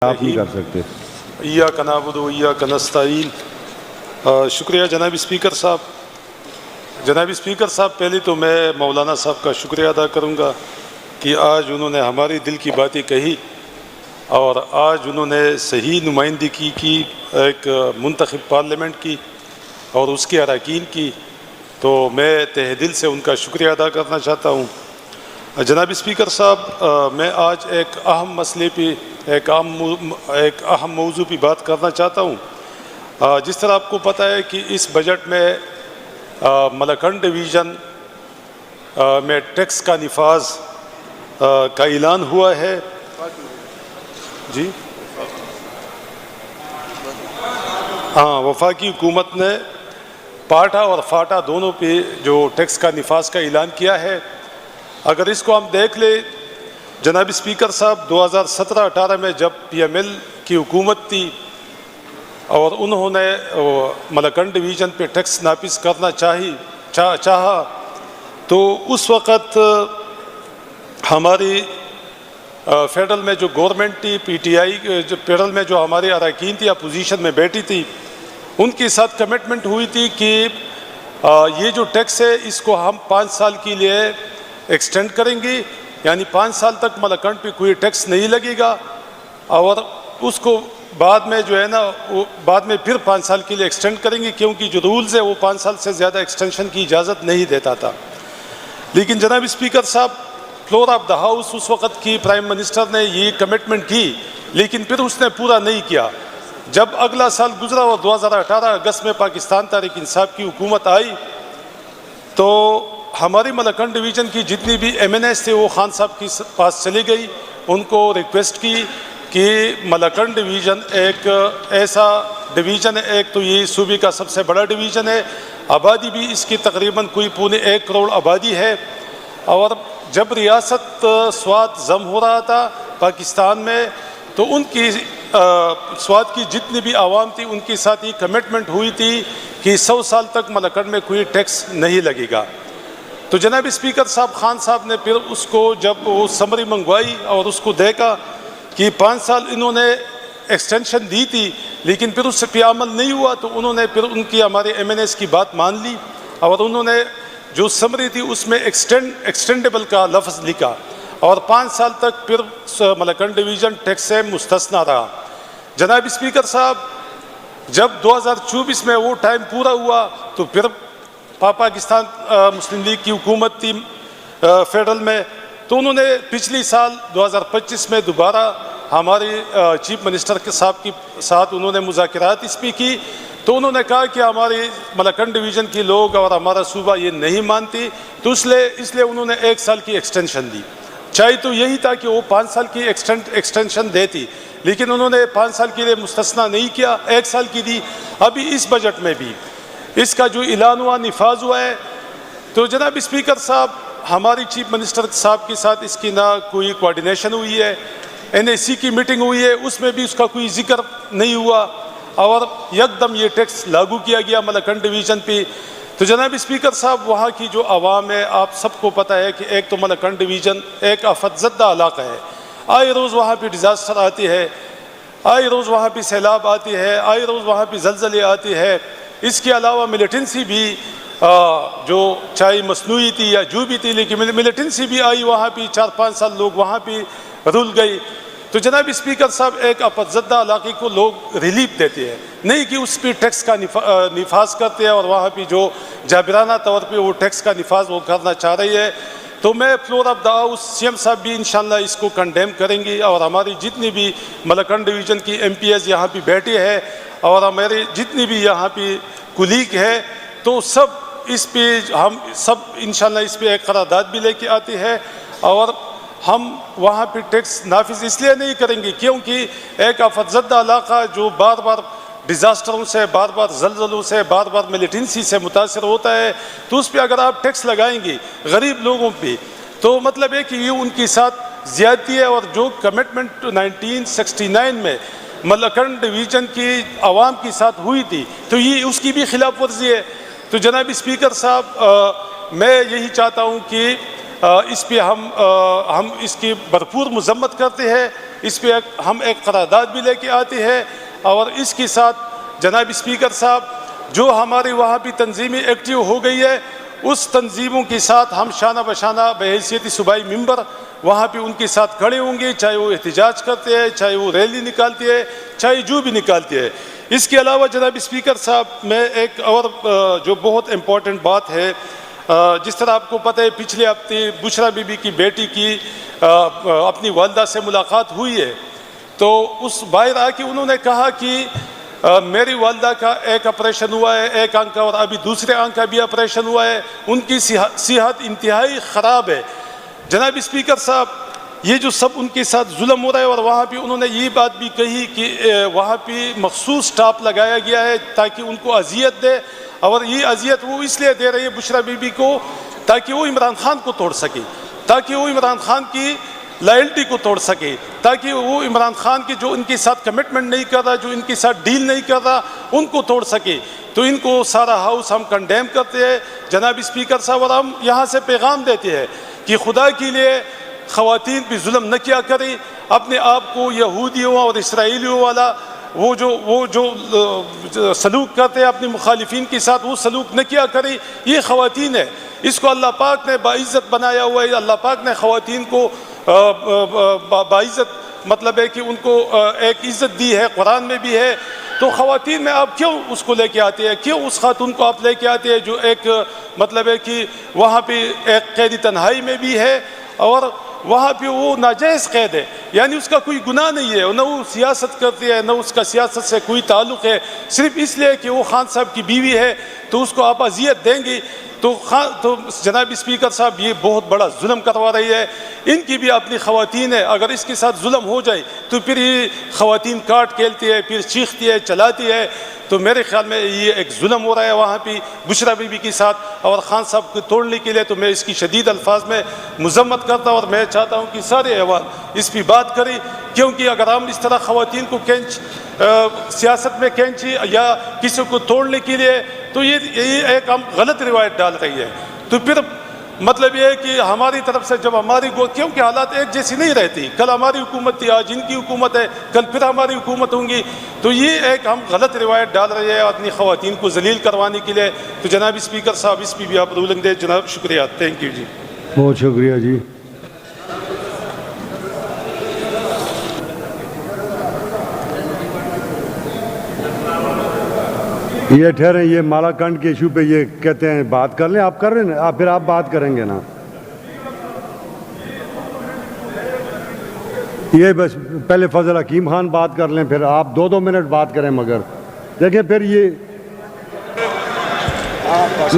آپ نہیں کر سکتے۔ ایاک نعبد و ایاک نستعین۔ شکریہ جناب اسپیکر صاحب۔ جناب اسپیکر صاحب، پہلے تو میں مولانا صاحب کا شکریہ ادا کروں گا کہ آج انہوں نے ہماری دل کی باتیں کہی اور آج انہوں نے صحیح نمائندگی کی ایک منتخب پارلیمنٹ کی اور اس کے اراکین کی، تو میں تہہ دل سے ان کا شکریہ ادا کرنا چاہتا ہوں۔ جناب اسپیکر صاحب، میں آج ایک اہم مسئلے پہ ایک اہم موضوع پہ بات کرنا چاہتا ہوں۔ جس طرح آپ کو پتہ ہے کہ اس بجٹ میں ملاکنڈ ڈویژن میں ٹیکس کا نفاذ کا اعلان ہوا ہے۔ جی ہاں، وفاقی حکومت نے پاٹا اور فاٹا دونوں پہ جو ٹیکس کا نفاذ کا اعلان کیا ہے۔ اگر اس کو ہم دیکھ لیں جناب اسپیکر صاحب، 2017-18 میں جب پی ایم ایل کی حکومت تھی اور انہوں نے ملاکنڈ ڈویژن پہ ٹیکس نافذ کرنا چاہا تو اس وقت ہماری فیڈرل میں جو گورنمنٹ تھی، پی ٹی آئی فیڈرل میں جو ہمارے اراکین تھی، اپوزیشن میں بیٹھی تھی، ان کے ساتھ کمٹمنٹ ہوئی تھی کہ یہ جو ٹیکس ہے اس کو ہم 5 سال کے لیے ایکسٹینڈ کریں گے، یعنی 5 سال تک ملاکنڈ پہ کوئی ٹیکس نہیں لگے گا، اور اس کو بعد میں جو ہے نا بعد میں پھر 5 سال کے لیے ایکسٹینڈ کریں گے، کیونکہ جو رولز ہے وہ 5 سال سے زیادہ ایکسٹینشن کی اجازت نہیں دیتا تھا۔ لیکن جناب اسپیکر صاحب، فلور آف دا ہاؤس اس وقت کی پرائم منسٹر نے یہ کمٹمنٹ کی، لیکن پھر اس نے پورا نہیں کیا۔ جب اگلا سال گزرا اور 2018 اگست میں پاکستان تحریک انصاف کی حکومت آئی تو ہماری ملاکنڈ ڈویژن کی جتنی بھی ایم این ایس تھے وہ خان صاحب کے پاس چلی گئی، ان کو ریکویسٹ کی کہ ملاکنڈ ڈویژن ایک ایسا ڈویژن ہے، ایک تو یہ صوبے کا سب سے بڑا ڈویژن ہے، آبادی بھی اس کی تقریباً کوئی 1.25 کروڑ آبادی ہے، اور جب ریاست سوات ضم ہو رہا تھا پاکستان میں تو ان کی سوات کی جتنی بھی عوام تھی ان کے ساتھ یہ کمٹمنٹ ہوئی تھی کہ 100 سال تک ملاکنڈ میں کوئی ٹیکس نہیں لگے گا۔ تو جناب اسپیکر صاحب، خان صاحب نے پھر اس کو جب وہ سمری منگوائی اور اس کو دیکھا کہ 5 سال انہوں نے ایکسٹینشن دی تھی لیکن پھر اس پہ عمل نہیں ہوا، تو انہوں نے پھر ان کی ہمارے ایم این ایس کی بات مان لی اور انہوں نے جو سمری تھی اس میں ایکسٹینڈیبل کا لفظ لکھا اور 5 سال تک پھر ملاکنڈ ڈویژن ٹیکس سے مستثنیٰ رہا۔ جناب اسپیکر صاحب، جب 2024 میں وہ ٹائم پورا ہوا تو پھر پاکستان مسلم لیگ کی حکومت تھی فیڈرل میں، تو انہوں نے پچھلی سال 2025 میں دوبارہ ہماری چیف منسٹر کے صاحب کے ساتھ انہوں نے مذاکرات اس پہ کی، تو انہوں نے کہا کہ ہماری ملاکنڈ ڈویژن کے لوگ اور ہمارا صوبہ یہ نہیں مانتی، تو اس لیے انہوں نے 1 سال کی ایکسٹینشن دی۔ چاہیے تو یہی تھا کہ وہ 5 سال کی ایکسٹینشن دیتی، لیکن انہوں نے 5 سال کے لیے مستثنیٰ نہیں کیا، 1 سال کی دی۔ ابھی اس بجٹ میں بھی اس کا جو اعلان ہوا، نفاذ ہوا ہے، تو جناب اسپیکر صاحب، ہماری چیف منسٹر صاحب کے ساتھ اس کی نہ کوئی کوارڈینیشن ہوئی ہے، این ایس سی کی میٹنگ ہوئی ہے، اس میں بھی اس کا کوئی ذکر نہیں ہوا اور یکدم یہ ٹیکس لاگو کیا گیا ملاکنڈ ڈویژن پہ۔ تو جناب اسپیکر صاحب، وہاں کی جو عوام ہے، آپ سب کو پتہ ہے کہ ایک تو ملاکنڈ ڈویژن ایک آفت زدہ علاقہ ہے، آئے روز وہاں پہ ڈیزاسٹر آتی ہے، آئے روز وہاں پہ سیلاب آتی ہے، آئے روز وہاں پہ زلزلے آتی ہے۔ اس کے علاوہ ملیٹنسی بھی جو چاہے مصنوعی تھی یا جو بھی تھی، لیکن ملیٹنسی بھی آئی وہاں پہ، 4-5 سال لوگ وہاں پہ رول گئی۔ تو جناب اسپیکر صاحب، ایک آفت زدہ علاقے کو لوگ ریلیف دیتے ہیں، نہیں کہ اس پہ ٹیکس کا نفاذ کرتے ہیں اور وہاں پہ جو جابرانہ طور پہ وہ ٹیکس کا نفاذ وہ کرنا چاہ رہی ہے۔ تو میں floor of the house CM ایم صاحب بھی انشاءاللہ اس کو کنڈیم کریں گے، اور ہماری جتنی بھی ملاکنڈ ڈویژن کی ایم پی ایز یہاں پہ بیٹھے ہیں اور ہمارے جتنی بھی یہاں پہ کولیگ ہے، تو سب اس پہ ہم سب انشاءاللہ اس پہ ایک قرارداد بھی لے کے آتے ہیں، اور ہم وہاں پہ ٹیکس نافذ اس لیے نہیں کریں گے کیونکہ ایک آفت زدہ علاقہ جو بار بار ڈیزاسٹروں سے، بار بار زلزلوں سے، بار بار ملیٹنسی سے متاثر ہوتا ہے، تو اس پہ اگر آپ ٹیکس لگائیں گے غریب لوگوں پہ تو مطلب ہے کہ یہ ان کے ساتھ زیادتی ہے، اور جو کمٹمنٹ 1969 میں ملاکنڈ ڈویژن کی عوام کے ساتھ ہوئی تھی تو یہ اس کی بھی خلاف ورزی ہے۔ تو جناب اسپیکر صاحب، میں یہی چاہتا ہوں کہ اس پہ ہم اس کی بھرپور مذمت کرتے ہیں اس پہ ہم ایک قرارداد بھی لے کے آتے ہیں، اور اس کے ساتھ جناب اسپیکر صاحب جو ہماری وہاں بھی تنظیمیں ایکٹیو ہو گئی ہے، اس تنظیموں کے ساتھ ہم شانہ بشانہ بحیثیت صوبائی ممبر وہاں پہ ان کے ساتھ کھڑے ہوں گے، چاہے وہ احتجاج کرتے ہیں، چاہے وہ ریلی نکالتے ہیں، چاہے جو بھی نکالتے ہیں۔ اس کے علاوہ جناب اسپیکر صاحب میں ایک اور جو بہت امپورٹنٹ بات ہے، جس طرح آپ کو پتہ ہے پچھلے ہفتے بشرا بی بی کی بیٹی کی اپنی والدہ سے ملاقات ہوئی ہے، تو اس باہر آ کے انہوں نے کہا کہ میری والدہ کا ایک آپریشن ہوا ہے، ایک آنکھ کا، اور ابھی دوسرے آنکھ کا بھی آپریشن ہوا ہے، ان کی صحت انتہائی خراب ہے۔ جناب اسپیکر صاحب یہ جو سب ان کے ساتھ ظلم ہو رہا ہے، اور وہاں پہ انہوں نے یہ بات بھی کہی کہ وہاں پہ مخصوص سٹاپ لگایا گیا ہے تاکہ ان کو اذیت دے، اور یہ اذیت وہ اس لیے دے رہی ہے بشرا بی بی کو تاکہ وہ عمران خان کو توڑ سکے، تاکہ وہ عمران خان کی لائلٹی کو توڑ سکے، تاکہ وہ عمران خان کی جو ان کے ساتھ کمٹمنٹ نہیں کر رہا، جو ان کے ساتھ ڈیل نہیں کر رہا، ان کو توڑ سکے۔ تو ان کو سارا ہاؤس ہم کنڈیم کرتے ہیں جناب اسپیکر صاحب، اور ہم یہاں سے پیغام دیتے ہیں کہ خدا کے لیے خواتین پہ ظلم نہ کیا کریں، اپنے آپ کو یہودیوں اور اسرائیلیوں والا وہ جو سلوک کرتے ہیں اپنے مخالفین کے ساتھ، وہ سلوک نہ کیا کریں۔ یہ خواتین ہے، اس کو اللہ پاک نے باعزت بنایا ہوا ہے، اللہ پاک نے خواتین کو باعزت مطلب ہے کہ ان کو ایک عزت دی ہے، قرآن میں بھی ہے۔ تو خواتین میں آپ کیوں اس کو لے کے آتے ہیں، کیوں اس خاتون کو آپ لے کے آتے ہیں جو ایک مطلب ہے کہ وہاں پہ ایک قید تنہائی میں بھی ہے، اور وہاں پہ وہ ناجائز قید ہے، یعنی اس کا کوئی گناہ نہیں ہے، نہ وہ سیاست کرتی ہے، نہ اس کا سیاست سے کوئی تعلق ہے، صرف اس لیے کہ وہ خان صاحب کی بیوی ہے تو اس کو آپ اذیت دیں گے۔ تو جناب اسپیکر صاحب یہ بہت بڑا ظلم کروا رہی ہے، ان کی بھی اپنی خواتین ہے، اگر اس کے ساتھ ظلم ہو جائے تو پھر یہ خواتین کاٹ کھیلتی ہے، پھر چیختی ہے، چلاتی ہے۔ تو میرے خیال میں یہ ایک ظلم ہو رہا ہے وہاں پہ بشرا بی بی کے ساتھ، اور خان صاحب کو توڑنے کے لیے تو میں اس کی شدید الفاظ میں مذمت کرتا ہوں، اور میں چاہتا ہوں کہ سارے ایوان اس پہ بات کریں، کیونکہ اگر ہم اس طرح خواتین کو سیاست میں کینچی یا کسی کو توڑنے کے لیے، تو یہ ایک ہم غلط روایت ڈال رہی ہے۔ تو پھر مطلب یہ ہے کہ ہماری طرف سے جب ہماری کیونکہ حالات ایک جیسی نہیں رہتی، کل ہماری حکومت تھی، آج ان کی حکومت ہے، کل پھر ہماری حکومت ہوں گی، تو یہ ایک ہم غلط روایت ڈال رہے ہیں اپنی خواتین کو ذلیل کروانے کے لیے۔ تو جناب اسپیکر صاحب اس پہ بھی آپ رولنگ دیں جناب، شکریہ، تھینک یو جی۔ بہت شکریہ جی۔ یہ ٹھہریں، یہ مالا کنڈ کے ایشو پہ یہ کہتے ہیں بات کر لیں، آپ کر رہے ہیں، پھر آپ بات کریں گے نا۔ یہ بس پہلے فضل حکیم خان بات کر لیں، پھر آپ 2 منٹ بات کریں، مگر دیکھیں پھر یہ